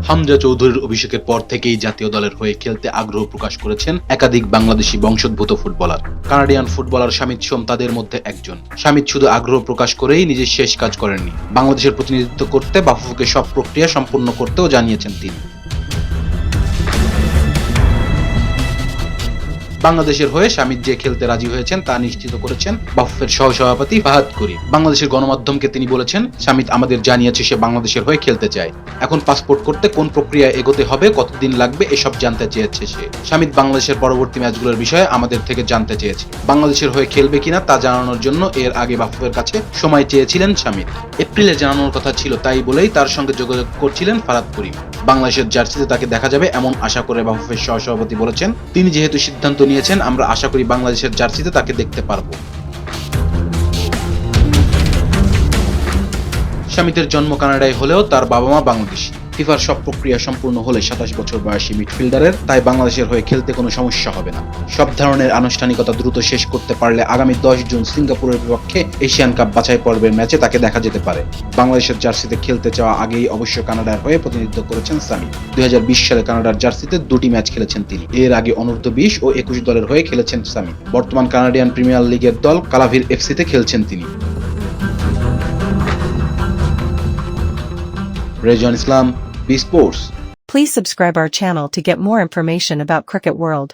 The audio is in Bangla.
হামজা চৌধুরীর অভিষেকের পর থেকেই জাতীয় দলের হয়ে খেলতে আগ্রহ প্রকাশ করেছেন একাধিক বাংলাদেশি বংশোদ্ভূত ফুটবলার। কানাডিয়ান ফুটবলার শামিত সোম তাদের মধ্যে একজন। শামিত শুধু আগ্রহ প্রকাশ করেই নিজের শেষ কাজ করেননি, বাংলাদেশের প্রতিনিধিত্ব করতে বাফুফেকে সব প্রক্রিয়া সম্পূর্ণ করতেও জানিয়েছেন তিনি। বাংলাদেশের হয়ে শামিত যে খেলতে রাজি হয়েছেন তা নিশ্চিত করেছেন বাফুফের সহসভাপতি ফাহাদ করিম। বাংলাদেশের গণমাধ্যমকে তিনি বলেছেন, শামিত আমাদের জানিয়েছে সে বাংলাদেশের হয়ে খেলতে চায়। এখন পাসপোর্ট করতে কোন প্রক্রিয়া এগোতে হবে, কতদিন লাগবে এসব জানতে চেয়েছে সে। শামিত বাংলাদেশের পরবর্তী ম্যাচগুলোর বিষয়ে আমাদের থেকে জানতে চেয়েছে। বাংলাদেশের হয়ে খেলবে কিনা তা জানানোর জন্য এর আগে বাফুফের কাছে সময় চেয়েছিলেন শামিত। এপ্রিলে জানানোর কথা ছিল, তাই বলেই তার সঙ্গে যোগাযোগ করছিলেন ফাহাদ করিম। বাংলাদেশের জার্সিতে তাকে দেখা যাবে এমন আশা করে বাফুফের সহসভাপতি বলেছেন, তিনি যেহেতু সিদ্ধান্ত নিয়েছেন, আমরা আশা করি বাংলাদেশের জার্সিতে তাকে দেখতে পারবো। শামিতের জন্ম কানাডায় হলেও তার বাবা মা বাংলাদেশী। ফিফার সব প্রক্রিয়া সম্পূর্ণ হলে 27 বছর বয়সী মিডফিল্ডারের তাই বাংলাদেশের হয়ে খেলতে কোনো সমস্যা হবে না। সব ধরনের আনুষ্ঠানিকতা দ্রুত শেষ করতে পারলে আগামী 10 জুন সিঙ্গাপুরের বিপক্ষে এশিয়ান কাপ বাছাই পর্বের ম্যাচে তাকে দেখা যেতে পারে। বাংলাদেশের জার্সিতে খেলতে চাওয়া আগেই অবশ্য কানাডার হয়ে প্রতিনিধিত্ব করেছেন সামি। 2020 সালে কানাডার জার্সিতে 2টি ম্যাচ খেলেছেন তিনি। এর আগে অনূর্ধ্ব 20 ও 21 দলের হয়ে খেলেছেন সামি। বর্তমান কানাডিয়ান প্রিমিয়ার লিগের দল কালাভির এফসিতে খেলছেন তিনি। Rezon Islam, B Sports. Please subscribe our channel to get more information about Cricket World.